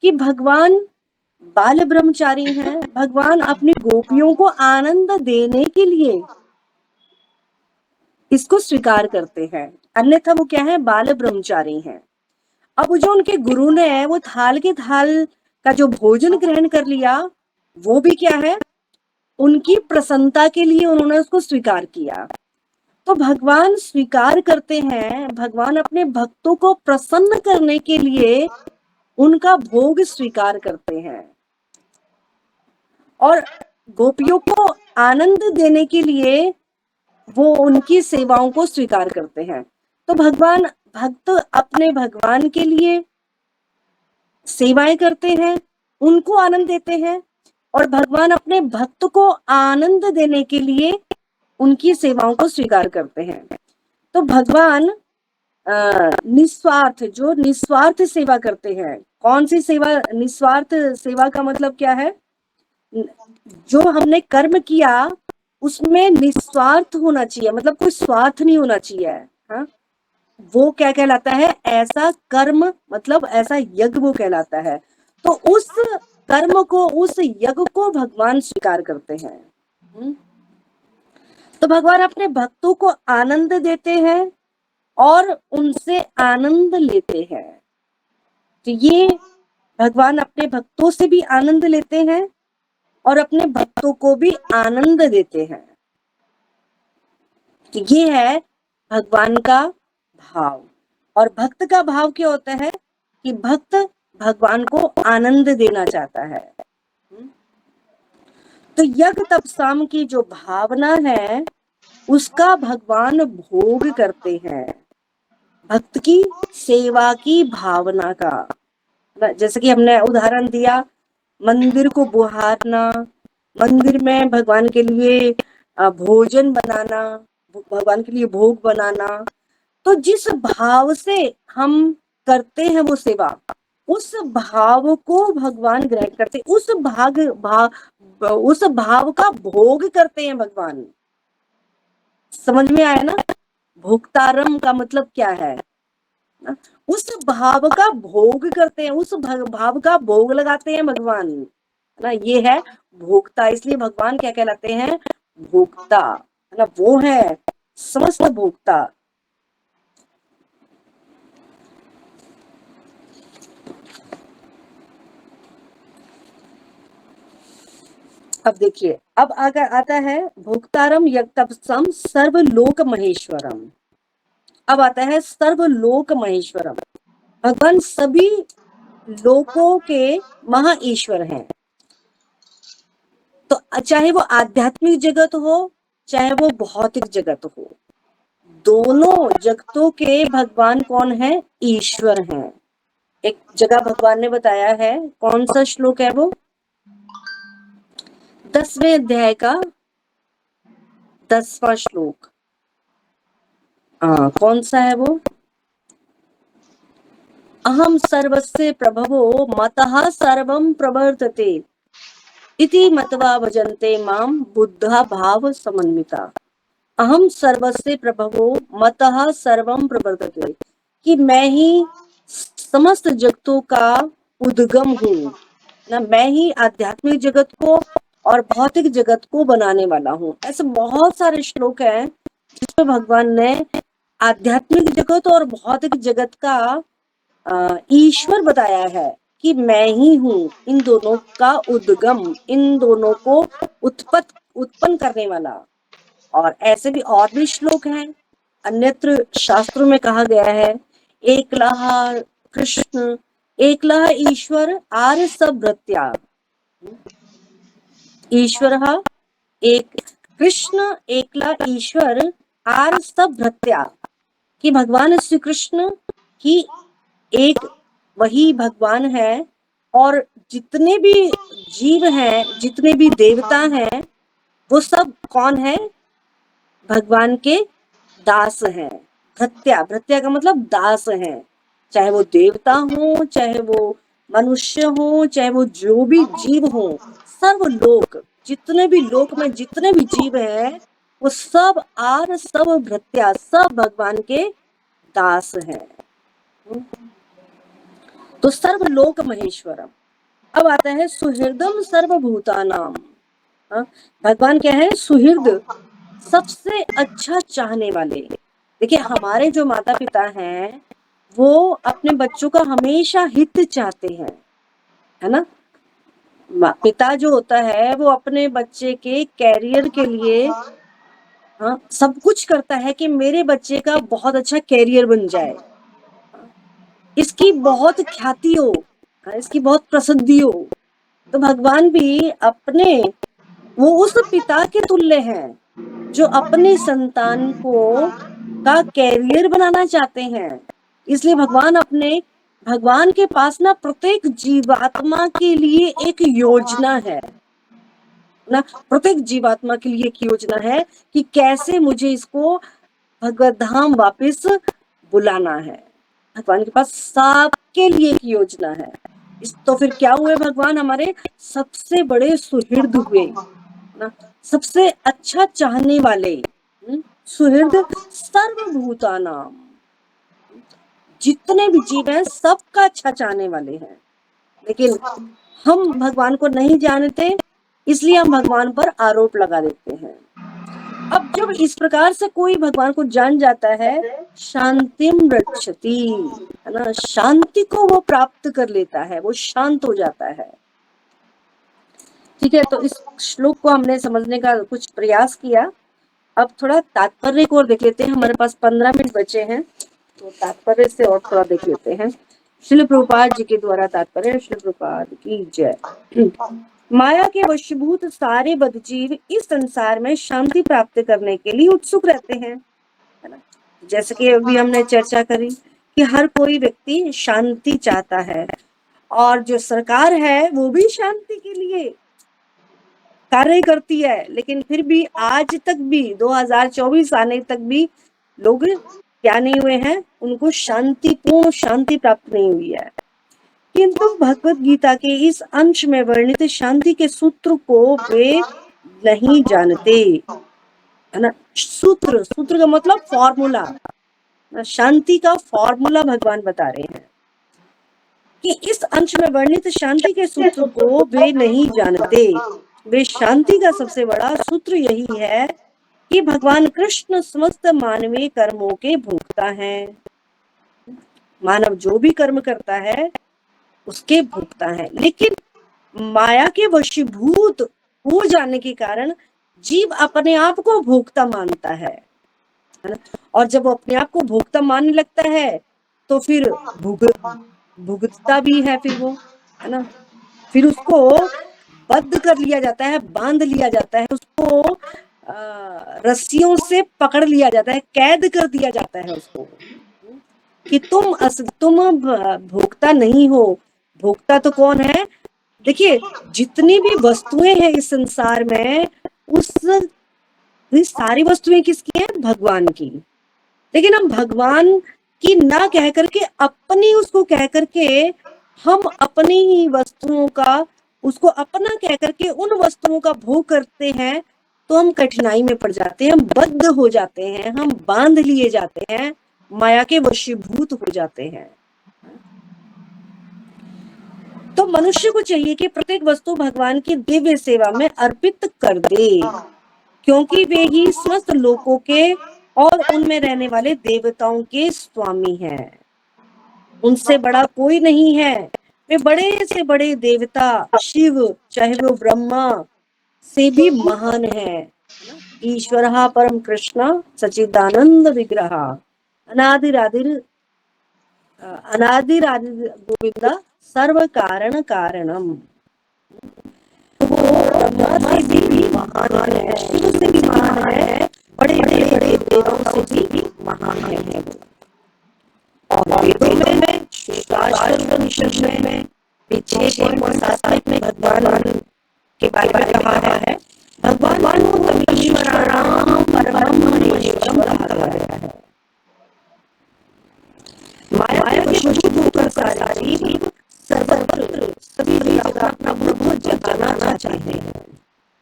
कि भगवान बाल ब्रह्मचारी हैं। भगवान अपनी गोपियों को आनंद देने के लिए इसको स्वीकार करते हैं, अन्यथा वो क्या है? बाल ब्रह्मचारी हैं। अब जो उनके गुरु ने वो थाल के थाल का जो भोजन ग्रहण कर लिया, वो भी क्या है? उनकी प्रसन्नता के लिए उन्होंने उसको स्वीकार किया। तो भगवान स्वीकार करते हैं, भगवान अपने भक्तों को प्रसन्न करने के लिए उनका भोग स्वीकार करते हैं, और गोपियों को आनंद देने के लिए वो उनकी सेवाओं को स्वीकार करते हैं। तो भगवान भक्त अपने भगवान के लिए सेवाएं करते हैं, उनको आनंद देते हैं, और भगवान अपने भक्त को आनंद देने के लिए उनकी सेवाओं को स्वीकार करते हैं। तो भगवान निस्वार्थ, जो निस्वार्थ सेवा करते हैं। कौन सी सेवा? निस्वार्थ सेवा का मतलब क्या है? जो हमने कर्म किया उसमें निस्वार्थ होना चाहिए, मतलब कोई स्वार्थ नहीं होना चाहिए। हाँ, वो क्या कहलाता है? ऐसा कर्म, मतलब ऐसा यज्ञ वो कहलाता है। तो उस कर्म को, उस यज्ञ को भगवान स्वीकार करते हैं। तो भगवान अपने भक्तों को आनंद देते हैं और उनसे आनंद लेते हैं। तो ये भगवान अपने भक्तों से भी आनंद लेते हैं और अपने भक्तों को भी आनंद देते हैं। तो ये है भगवान का भाव। और भक्त का भाव क्या होता है? कि भक्त भगवान को आनंद देना चाहता है। तो यज्ञ तपसाम की जो भावना है उसका भगवान भोग करते हैं, भक्त की सेवा की भावना का। जैसे कि हमने उदाहरण दिया, मंदिर को बुहारना, मंदिर में भगवान के लिए भोजन बनाना, भगवान के लिए भोग बनाना। तो जिस भाव से हम करते हैं वो सेवा, उस भाव को भगवान ग्रहण करते, उस भाव का भोग करते हैं भगवान। समझ में आया ना? भोक्तारम का मतलब क्या है? उस भाव का भोग करते हैं, उस भाव का भोग लगाते हैं भगवान, है ना? ये है भोक्ता। इसलिए भगवान क्या कहलाते हैं? भोक्ता, है ना? वो है समस्त भोक्ता। अब देखिए, अब आकर आता है भोक्तारम यज्ञतपसम सर्वलोक महेश्वरम। अब आता है सर्वलोक महेश्वरम। भगवान सभी लोकों के महा ईश्वर हैं। तो चाहे वो आध्यात्मिक जगत हो, चाहे वो भौतिक जगत हो, दोनों जगतों के भगवान कौन है? ईश्वर हैं। एक जगह भगवान ने बताया है, कौन सा श्लोक है वो? 10वें अध्याय का 10वां श्लोक। कौन सा है वो? अहम सर्वस्य प्रभवो मतः सर्वं प्रवर्तते इति मत्वा भजन्ते माम बुद्धा भाव समन्विता। अहम सर्वस्य प्रभवो मतः सर्वं प्रवर्तते, कि मैं ही समस्त जगतों का उद्गम हूँ ना, मैं ही आध्यात्मिक जगत को और भौतिक जगत को बनाने वाला हूँ। ऐसे बहुत सारे श्लोक हैं जिसमें भगवान ने आध्यात्मिक जगत और भौतिक जगत का ईश्वर बताया है कि मैं ही हूँ इन दोनों का उद्गम, इन दोनों को उत्पन्न करने वाला। और ऐसे भी और भी श्लोक हैं। अन्यत्र शास्त्रों में कहा गया है, एकलह कृष्ण एकलह ईश्वर आर सब भृत्या। ईश्वर एक, कृष्ण एकला ईश्वर आर सब भृत्या, कि भगवान श्री कृष्ण ही एक वही भगवान है और जितने भी जीव हैं, जितने भी देवता हैं, वो सब कौन है? भगवान के दास हैं। भृत्या, भृत्या का मतलब दास हैं। चाहे वो देवता हो, चाहे वो मनुष्य हो, चाहे वो जो भी जीव हो, सर्व लोक, जितने भी लोक में जितने भी जीव हैं, वो सब सब भृत्या, सब भगवान के दास हैं। तो सर्वलोक महेश्वरम। अब आता है सुहृदम सर्वभूतानाम। भगवान क्या है? सुहृद, सबसे अच्छा चाहने वाले। देखिए, हमारे जो माता पिता हैं वो अपने बच्चों का हमेशा हित चाहते हैं, है ना? पिता जो होता है वो अपने बच्चे के कैरियर के लिए सब कुछ करता है कि मेरे बच्चे का बहुत अच्छा कैरियर बन जाए, इसकी बहुत ख्याति हो, इसकी बहुत प्रसिद्धि हो। तो भगवान भी अपने, वो उस पिता के तुल्य हैं जो अपने संतान को का कैरियर बनाना चाहते हैं, इसलिए भगवान के पास ना प्रत्येक जीवात्मा के लिए एक योजना है ना, प्रत्येक जीवात्मा के लिए एक योजना है कि कैसे मुझे इसको भगवत धाम वापस बुलाना है। भगवान के पास सबके लिए एक योजना है। तो फिर क्या हुए, भगवान हमारे सबसे बड़े सुहृद हुए ना, सबसे अच्छा चाहने वाले। सुहृद सर्वभूतानाम, जितने भी जीव हैं सबका अच्छा चाहने वाले हैं। लेकिन हम भगवान को नहीं जानते, इसलिए हम भगवान पर आरोप लगा देते हैं। अब जब इस प्रकार से कोई भगवान को जान जाता है, शांतिम रक्षति, है ना, शांति को वो प्राप्त कर लेता है, वो शांत हो जाता है। ठीक है, तो इस श्लोक को हमने समझने का कुछ प्रयास किया। अब थोड़ा तात्पर्य को और देख लेते हैं। हमारे पास 15 मिनट बचे हैं, तो तात्पर्य से और थोड़ा देख लेते हैं। श्रील प्रभुपाद जी के द्वारा तात्पर्य। श्रील प्रभुपाद की जय। माया के वशीभूत सारे बद्धजीव इस संसार में शांति प्राप्त करने के लिए उत्सुक रहते हैं, है ना। जैसे कि अभी हमने चर्चा करी कि हर कोई व्यक्ति शांति चाहता है, और जो सरकार है वो भी शांति के लिए कार्य करती है। लेकिन फिर भी आज तक भी 2024 आने तक भी लोग क्या नहीं हुए हैं, उनको शांतिपूर्ण शांति प्राप्त नहीं हुई है। किंतु भगवत गीता के इस अंश में वर्णित शांति के सूत्र को वे नहीं जानते, है ना। सूत्र का मतलब फॉर्मूला, शांति का फॉर्मूला भगवान बता रहे हैं कि इस अंश में वर्णित शांति के सूत्र को वे नहीं जानते। वे शांति का सबसे बड़ा सूत्र यही है कि भगवान कृष्ण समस्त मानवीय कर्मों के भोक्ता हैं। मानव जो भी कर्म करता है उसके भोक्ता है, लेकिन माया के वशीभूत हो जाने के कारण जीव अपने आप को भोक्ता मानता है ना। और जब वो अपने आप को भोक्ता मानने लगता है तो फिर भुगतता भी है, फिर वो, है ना। फिर उसको बद्ध कर लिया जाता है, बांध लिया जाता है, उसको रस्सियों से पकड़ लिया जाता है, कैद कर दिया जाता है उसको कि तुम भोक्ता नहीं हो। भोक्ता तो कौन है? देखिए, जितनी भी वस्तुएं हैं इस संसार में, सारी वस्तुएं किसकी हैं? भगवान की। लेकिन हम भगवान की ना कह करके अपनी उसको कह करके हम अपनी ही वस्तुओं का, उसको अपना कह करके उन वस्तुओं का भोग करते हैं, तो हम कठिनाई में पड़ जाते हैं, हम बद्ध हो जाते हैं, हम बांध लिए जाते हैं, माया के वशीभूत हो जाते हैं। तो मनुष्य को चाहिए कि प्रत्येक वस्तु भगवान की दिव्य सेवा में अर्पित कर दे, क्योंकि वे ही समस्त लोकों के और उनमें रहने वाले देवताओं के स्वामी हैं। उनसे बड़ा कोई नहीं है। वे बड़े से बड़े देवता शिव, चाहे वो ब्रह्मा से भी महान है। ईश्वरः परम कृष्ण सच्चिदानंद विग्रह अनादिरादि गोविंदा सर्व कारण कारणम। वो ब्रह्मा से भी महान है, शिव से भी महान है, बड़े बड़े देवताओं से भी महान है। और वेदों में शास्त्र में पीछे 7 में भगवान के बारे में कहा है, भगवान को तमीश्वराणाम परब्रह्मणेश्वरम कहा गया है। माया के वशीभूत होकर सारे जीव सर्वत्र सभी जगह अपना प्रभु जताना चाहते हैं।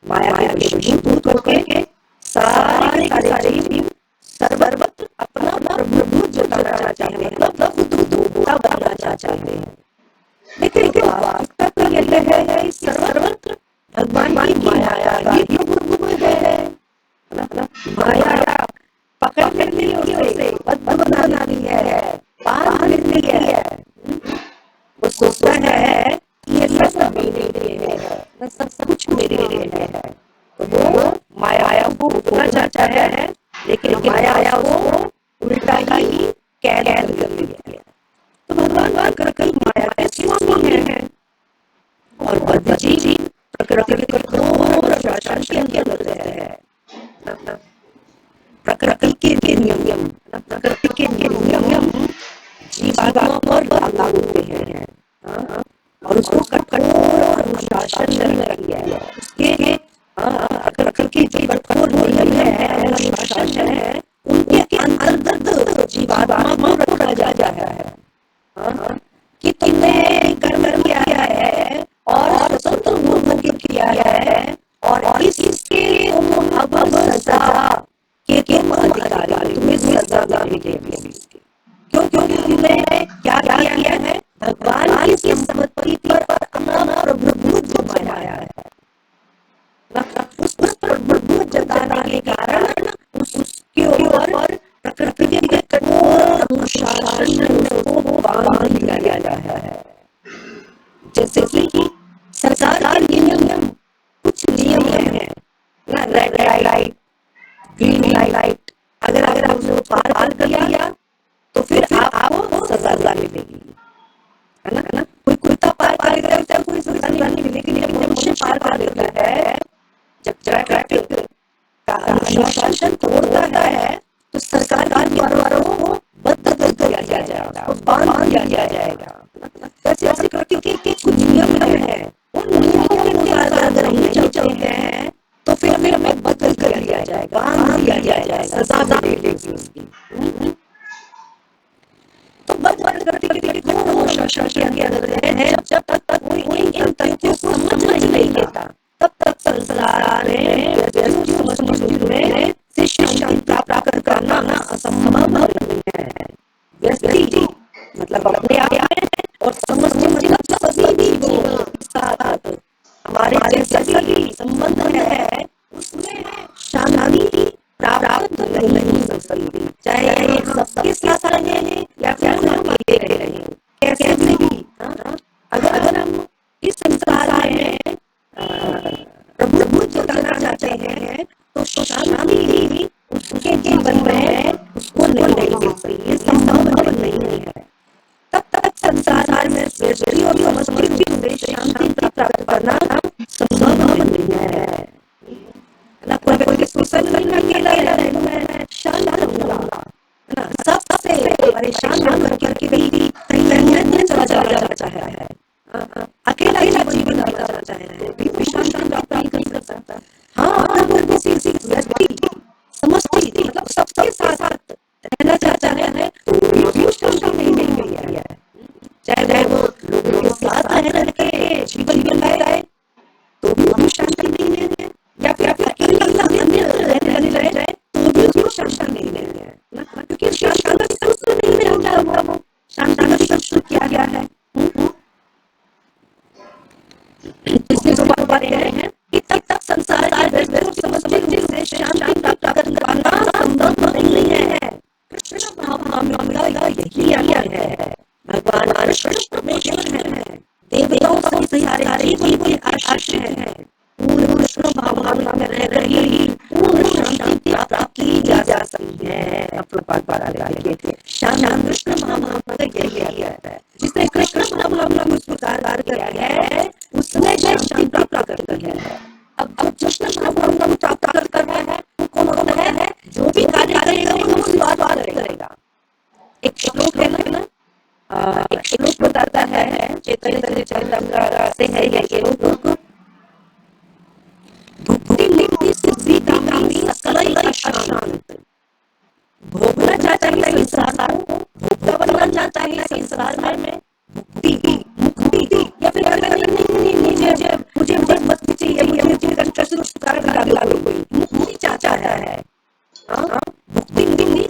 माया के वशीभूत होकर सारे जीव सर्वत्र अपना प्रभु जताना चाहते हैं, मतलब उद्भूता बनना चाहते हैं। लेकिन वास्तव में यह है कि सर्वत्र भगवान की माया का ही प्रभुत्व है। माया पकड़ लेती है, उसे बद्ध बना दी है, बांध लेती है। वो सोचता है कि ये सब मेरे लिए है, सब कुछ मेरे लिए है। तो वो माया को रोकना चाहता है, लेकिन माया को उल्टा ही कैद कर लिया है। तो भगवान प्रकृति माया के स्वामी है, और बद्धजीव प्रकृति के कठोर शासन के अंदर रहते हैं। प्रकृति के नियम शासन में रख दिया है। उसके प्रकृति के जो कठोर नियम है, अनुशासन है, उनके अंतर्गत जीवात्मा को रखा जाता है कि तुमने कर्म किया है और स्वतंत्र होकर किया है और इसके तुम अब सजा के तुम अधिकारी, तुम्हें सजा देने के लिए। क्योंकि तुमने क्या किया है, भगवान की संपत्ति पर अपना प्रभुत्व जमाया है। उस पर प्रभुत्व जताने के कारण उसके ऊपर प्रकृति के कठोर अनुशासन को बांध दिया गया है। जैसे कि सरकार के नियम, कुछ नियम है ना, रेड लाइट, ग्रीन लाइट, अगर आपने पार कर लिया तो फिर आपको सजा मिलेगी, है ना। कोई कुत्ता पार करता है, कोई सजा नहीं मिलेगी, लेकिन जब मनुष्य पार कर लेता है, जब ट्रैफिक का अनुशासन तोड़ता है, तो सरकार के द्वारा को बंद कर दिया जाएगा, बांध दिया जाएगा। वैसे प्रकृति के कुछ नियम है, उन नियमों के अनुसार अगर हम चलते हैं तो फिर हमें बदल कर दिया जाएगा, बांध दिया जाएगा, सजा मिलेगी उसकी। तो प्रकृति के अनुशासन के अंदर है, जब तक कोई इन तथ्यों को समझ नहीं लेता, तब तक संसार में से शांति प्राप्त करना असंभव नहीं है। व्यक्ति मतलब अपने आप में और समझ सभी जीवों के साथ हमारे जैसे भी संबंध है, उसमें शांति प्राप्त नहीं हो सकती, चाहे ये सबके साथ रहे या फिर हम अकेले रहे, कैसे भी। अगर हम इस संसार में प्रभु जताना चाहते हैं तो शांति उसके जीवन में उसको नहीं मिल सकती, ये संभव नहीं है। तब तक संसार में सृष्टि और समष्टि से शांति प्राप्त करना संभव नहीं है। ना कोई सुसंग अकेला रहना, मैं शांत रहूंगा, सबसे परेशान करके भी कहीं चला जाता है, अकेला जीवन बिताना चाहता है, भी शांति प्राप्त नहीं कर सकता। हाँ, अगर वो किसी व्यक्ति समष्टि मतलब सबके साथ रहना चाहता है तो भी शांति नहीं मिल रही है, चाहे वो लोगों के साथ रह के जीवन बिताए तो भी शांति नहीं है, या फिर अकेला रहने जाए तो भी शांति नहीं है ना, क्योंकि शांति का सूत्र नहीं मिलता। वो शांति का सूत्र क्या गया है, इसमें जो बात रहे हैं कि तब तक संसार समझने से शांति प्राप्त करना संभव नहीं है। कृष्ण भावनामृत यही आया है, भगवान कृष्ण परमेश्वर है, देवताओं से सारे जीव के आश्रय है, पूर्ण कृष्ण भावनामृत में रहकर ही पूर्ण शांति प्राप्त की जा सकती है। शांति कृष्ण भावनामृत यही आया है, जिसने कृष्ण भावनामृत को स्वीकार किया है उसने शांति प्राप्त कर ली है। अब कृष्ण भावनामृत प्राप्त कर रहा है वो कौन होता है, जो भी कार्य करेगा वो उसकी बात करेगा। एक श्लोक है ना, एक श्लोक बताता है चैतन्य चरितामृत से है ये श्लोक, भुक्ति मुक्ति सिद्धि कामी सकल अशांत, भोगना चाहता है संसार को, भोक्ता बनना चाहता है संसार में, मुक्ति या फिर मुझे मस्ती चाहिए, मुझे कष्ट से छुटकारा दिला दो, कोई मुक्ति चाहता है, मुक्ति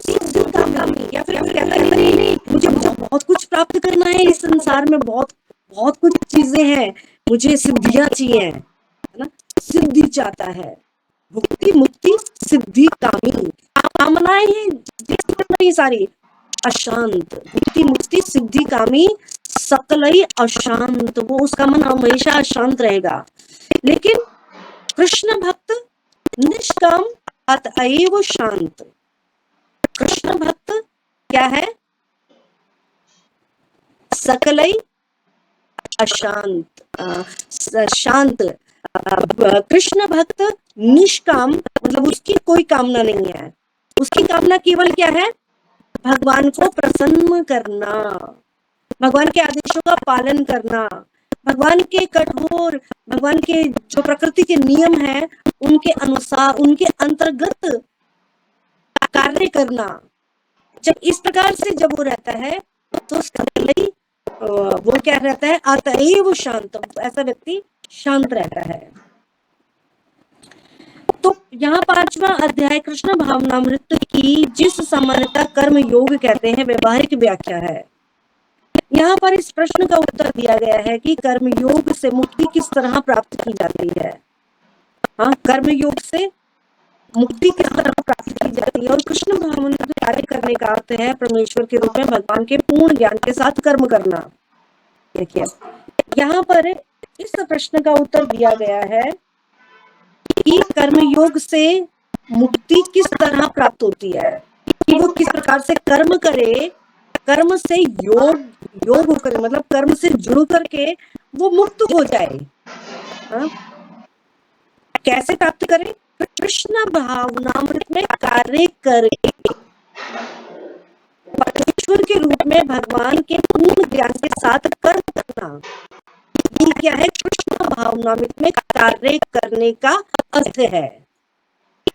सिद्धि कामी, या फिर कहता है नहीं मुझे बहुत कुछ प्राप्त करना है इस संसार में, बहुत कुछ चीजें हैं, मुझे सिद्धियां चाहिए, है ना, सिद्धि चाहता है। भुक्ति मुक्ति सिद्धि कामी, कामनाएं हैं सारी अशांत, भुक्ति मुक्ति सिद्धि कामी सकलई अशांत, वो उसका मन हमेशा अशांत रहेगा। लेकिन कृष्ण भक्त निष्काम अतएव शांत, कृष्ण भक्त क्या है, सकलई अशांत, शांत। कृष्ण भक्त निष्काम मतलब उसकी कोई कामना नहीं है, उसकी कामना केवल क्या है, भगवान को प्रसन्न करना, भगवान के आदेशों का पालन करना, भगवान के कठोर, भगवान के जो प्रकृति के नियम है उनके अनुसार, उनके अंतर्गत कार्य करना, जब इस प्रकार से जब वो रहता है तो सकलई वो क्या रहता है, अतएव शांतम, ऐसा व्यक्ति शांत रहता है। तो यहाँ 5वां अध्याय कृष्ण भावनामृत की जिस सामान्यता कर्म योग कहते हैं व्यवहारिक व्याख्या है। यहाँ पर इस प्रश्न का उत्तर दिया गया है कि कर्म योग से मुक्ति किस तरह प्राप्त की जाती है। हाँ, कर्म योग से मुक्ति किस तरह प्राप्त की जाती है। और कृष्ण भावनामृत कार्य करने का अर्थ है परमेश्वर के रूप में भगवान के पूर्ण ज्ञान के साथ कर्म करना। देखिए यहाँ पर इस प्रश्न का उत्तर दिया गया है कि कर्म योग से मुक्ति किस तरह प्राप्त होती है, कि वो किस प्रकार से कर्म करे, कर्म से योग होकर, मतलब कर्म से जुड़ करके वो मुक्त हो जाए। हाँ? कैसे प्राप्त करे? कृष्ण भावनामृत में कार्य करके परमेश्वर के रूप में भगवान के पूर्ण ज्ञान के साथ कर्म करना, ये क्या है? कृष्ण भावनामृत में कार्य करने का अर्थ है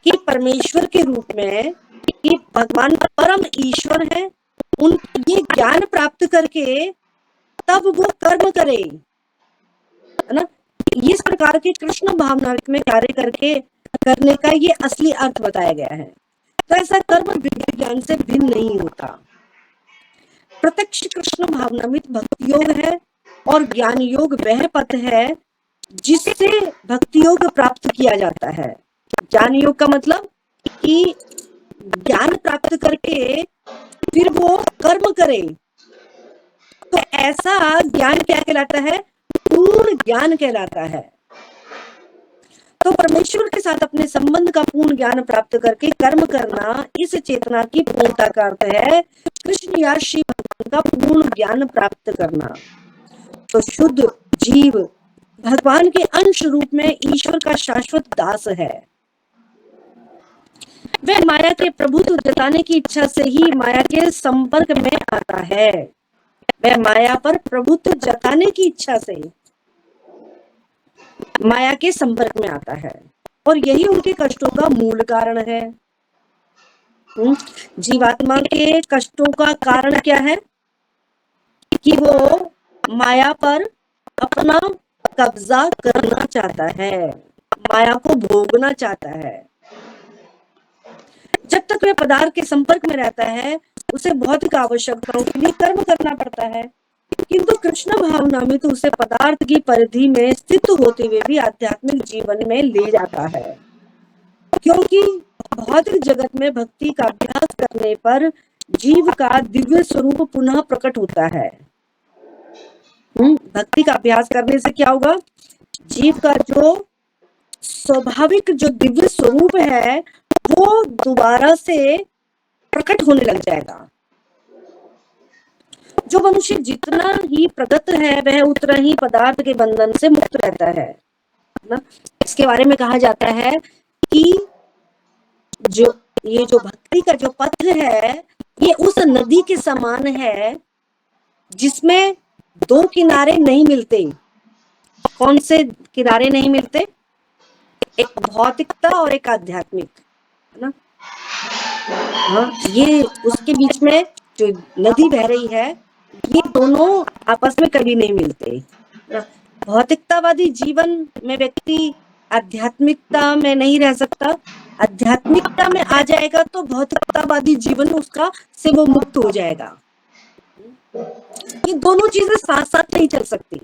कि परमेश्वर के रूप में, कि भगवान परम ईश्वर है, उन ये ज्ञान प्राप्त करके तब वो कर्म करे, है ना। इस प्रकार के कृष्ण भावनामृत में कार्य करके करने का ये असली अर्थ बताया गया है। तो ऐसा कर्म विधि ज्ञान से भिन्न नहीं होता। प्रत्यक्ष कृष्ण भावनामृत भक्ति योग है और ज्ञान योग वह पथ है जिससे भक्ति योग प्राप्त किया जाता है। ज्ञान योग का मतलब कि ज्ञान प्राप्त करके फिर वो कर्म करे, तो ऐसा ज्ञान क्या कहलाता है? पूर्ण ज्ञान कहलाता है। तो परमेश्वर के साथ अपने संबंध का पूर्ण ज्ञान प्राप्त करके कर्म करना, इस चेतना की पूर्णता का अर्थ है कृष्ण या श्री भगवान का पूर्ण ज्ञान प्राप्त करना। तो शुद्ध जीव भगवान के अंश रूप में ईश्वर का शाश्वत दास है। वह माया के प्रभुत्व जताने की इच्छा से ही माया के संपर्क में आता है। वह माया पर प्रभुत्व जताने की इच्छा से माया के संपर्क में आता है और यही उनके कष्टों का मूल कारण है। जीवात्मा के कष्टों का कारण क्या है? कि वो माया पर अपना कब्जा करना चाहता है, माया को भोगना चाहता है। जब तक वह पदार्थ के संपर्क में रहता है उसे भौतिक आवश्यकताओं के लिए कर्म करना पड़ता है, किंतु कृष्ण भावनामृत उसे पदार्थ की परिधि में स्थित होते हुए भी आध्यात्मिक जीवन में ले जाता है, क्योंकि भौतिक जगत में भक्ति का अभ्यास करने पर जीव का दिव्य स्वरूप पुनः प्रकट होता है। भक्ति का अभ्यास करने से क्या होगा? जीव का जो स्वाभाविक जो दिव्य स्वरूप है वो दोबारा से प्रकट होने लग जाएगा। जो मनुष्य जितना ही प्रगत है वह उतना ही पदार्थ के बंधन से मुक्त रहता है ना। इसके बारे में कहा जाता है कि जो ये जो भक्ति का जो पथ है ये उस नदी के समान है जिसमें दो किनारे नहीं मिलते। कौन से किनारे नहीं मिलते? एक भौतिकता और एक आध्यात्मिक, है ना। हाँ, ये उसके बीच में जो नदी बह रही है ये दोनों आपस में कभी नहीं मिलते। भौतिकतावादी जीवन में व्यक्ति आध्यात्मिकता में नहीं रह सकता, आध्यात्मिकता में आ जाएगा तो भौतिकतावादी जीवन उसका से वो मुक्त हो जाएगा। ये दोनों चीजें साथ साथ नहीं चल सकती।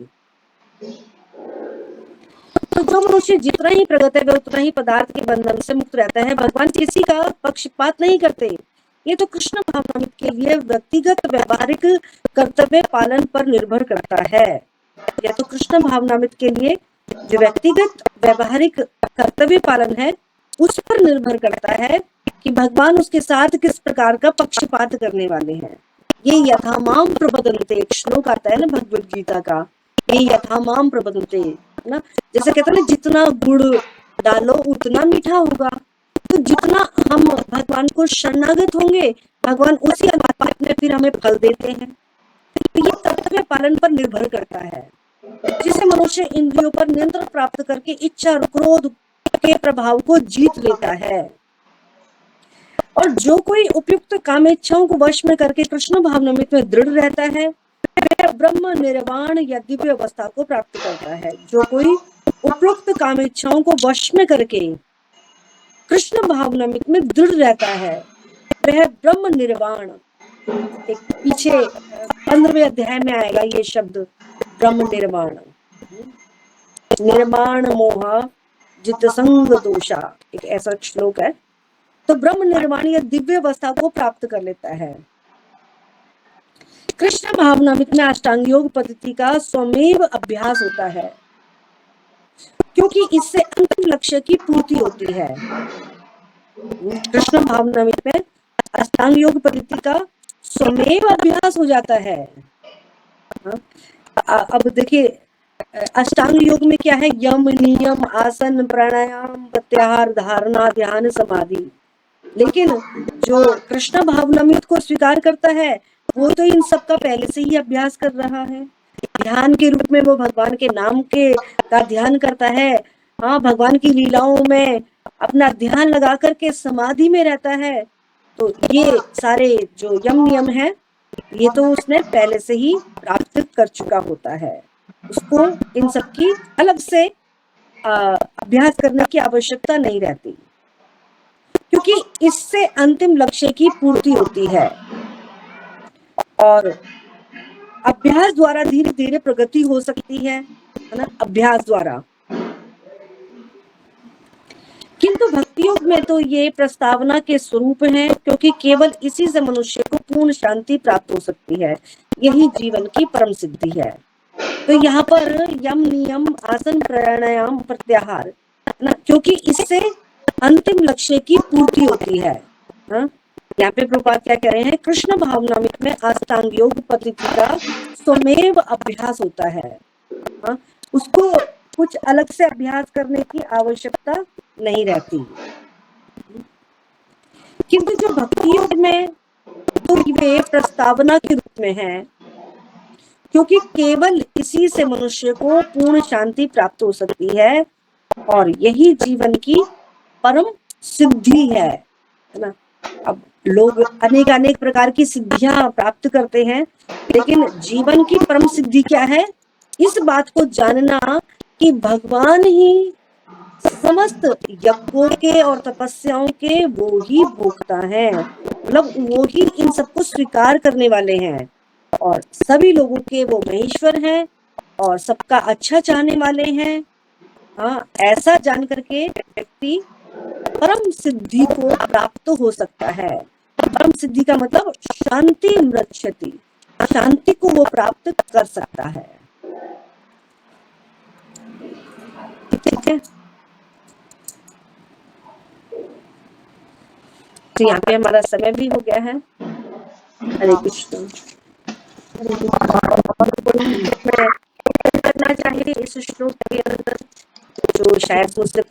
तो जो मनुष्य जितना ही प्रगत है वह उतना ही पदार्थ के बंधन से मुक्त रहता है। भगवान किसी का पक्षपात नहीं करते। ये तो कृष्ण भावनामृत के लिए व्यक्तिगत व्यवहारिक कर्तव्य पालन पर निर्भर करता है। या तो कृष्ण भावनामृत के लिए जो व्यक्तिगत व्यवहारिक कर्तव्य पालन है उस पर निर्भर करता है कि भगवान उसके साथ किस प्रकार का पक्षपात करने वाले हैं। ये यथामाम प्रबदलते, एक श्लोक आता है ना भगवद गीता का, ये यथामाम प्रबदलते, है ना। जैसे कहते हैं ना जितना गुड़ डालो उतना मीठा होगा। तो जितना हम भगवान को शरणागत होंगे भगवान उसी अनुपात में फिर हमें फल देते हैं। तो ये कर्तव्य पालन पर निर्भर करता है। जिसे मनुष्य इंद्रियों पर नियंत्रण प्राप्त करके इच्छा और क्रोध के प्रभाव को जीत लेता है। और जो कोई उपयुक्त कामेच्छाओं को वश में करके कृष्ण भावनामृत में दृढ़ रहता है, वह ब्रह्म निर्वाण या दिव्य अवस्था को प्राप्त करता है। जो कोई उपयुक्त कामेच्छाओं को वश में करके कृष्ण भावनामृत में दृढ़ रहता है, वह ब्रह्म निर्वाण, एक पीछे 15वें अध्याय में आएगा ये शब्द ब्रह्म निर्वाण, निर्माण मोह जित संग दोषा, एक ऐसा श्लोक है। तो ब्रह्म निर्वाण या दिव्य अवस्था को प्राप्त कर लेता है। कृष्ण भावनामृत में अष्टांग योग पद्धति का स्वमेव अभ्यास होता है, क्योंकि इससे अंतिम लक्ष्य की पूर्ति होती है। कृष्ण भावनामृत में अष्टांग योग पद्धति का स्वमेव अभ्यास हो जाता है। अब देखिए अष्टांग योग में क्या है, यम नियम आसन प्राणायाम प्रत्याहार धारणा ध्यान समाधि। लेकिन जो कृष्ण भावनामृत को स्वीकार करता है वो तो इन सब का पहले से ही अभ्यास कर रहा है। ध्यान के रूप में वो भगवान के नाम के का ध्यान करता है, हाँ, भगवान की लीलाओं में अपना ध्यान लगा करके समाधि में रहता है। तो ये सारे जो यम नियम है ये तो उसने पहले से ही प्राप्त कर चुका होता है, उसको इन सब की अलग से अभ्यास करने की आवश्यकता नहीं रहती, क्योंकि इससे अंतिम लक्ष्य की पूर्ति होती है। और अभ्यास द्वारा धीरे धीरे प्रगति हो सकती है ना, अभ्यास द्वारा। किंतु भक्ति योग में तो ये प्रस्तावना के स्वरूप है, क्योंकि केवल इसी से मनुष्य को पूर्ण शांति प्राप्त हो सकती है। यही जीवन की परम सिद्धि है। तो यहाँ पर यम नियम आसन प्राणायाम प्रत्याहार ना, क्योंकि इससे अंतिम लक्ष्य की पूर्ति होती है। यहाँ पे प्रभुपाद क्या कह रहे हैं, कृष्ण भावनामृत में अष्टांग योग पद्धति का स्वमेव अभ्यास होता है। उसको कुछ अलग से अभ्यास करने की आवश्यकता नहीं रहती। किंतु जो भक्ति योग में तो वे प्रस्तावना के रूप में है, क्योंकि केवल इसी से मनुष्य को पूर्ण शांति प्राप्त हो सकती है और यही जीवन की परम सिद्धि है ना। अब लोग अनेक प्रकार की सिद्धियां प्राप्त करते हैं, लेकिन जीवन की परम सिद्धि क्या है, इस बात को जानना कि भगवान ही समस्त यज्ञों के और तपस्याओं के वो ही भोक्ता हैं, मतलब वो ही इन सबको स्वीकार करने वाले हैं और सभी लोगों के वो महेश्वर हैं और सबका अच्छा चाहने वाले हैं। हाँ, ऐसा जान करके व्यक्ति परम सिद्धि को प्राप्त हो सकता है। परम सिद्धि का मतलब शांति मृच्छति, शांति को वो प्राप्त कर सकता है। ठीक है, तो यहाँ पे हमारा समय भी हो गया है। हरे कृष्ण। मैं करना चाहिए इस श्लोक के अंदर जो शायद मुझसे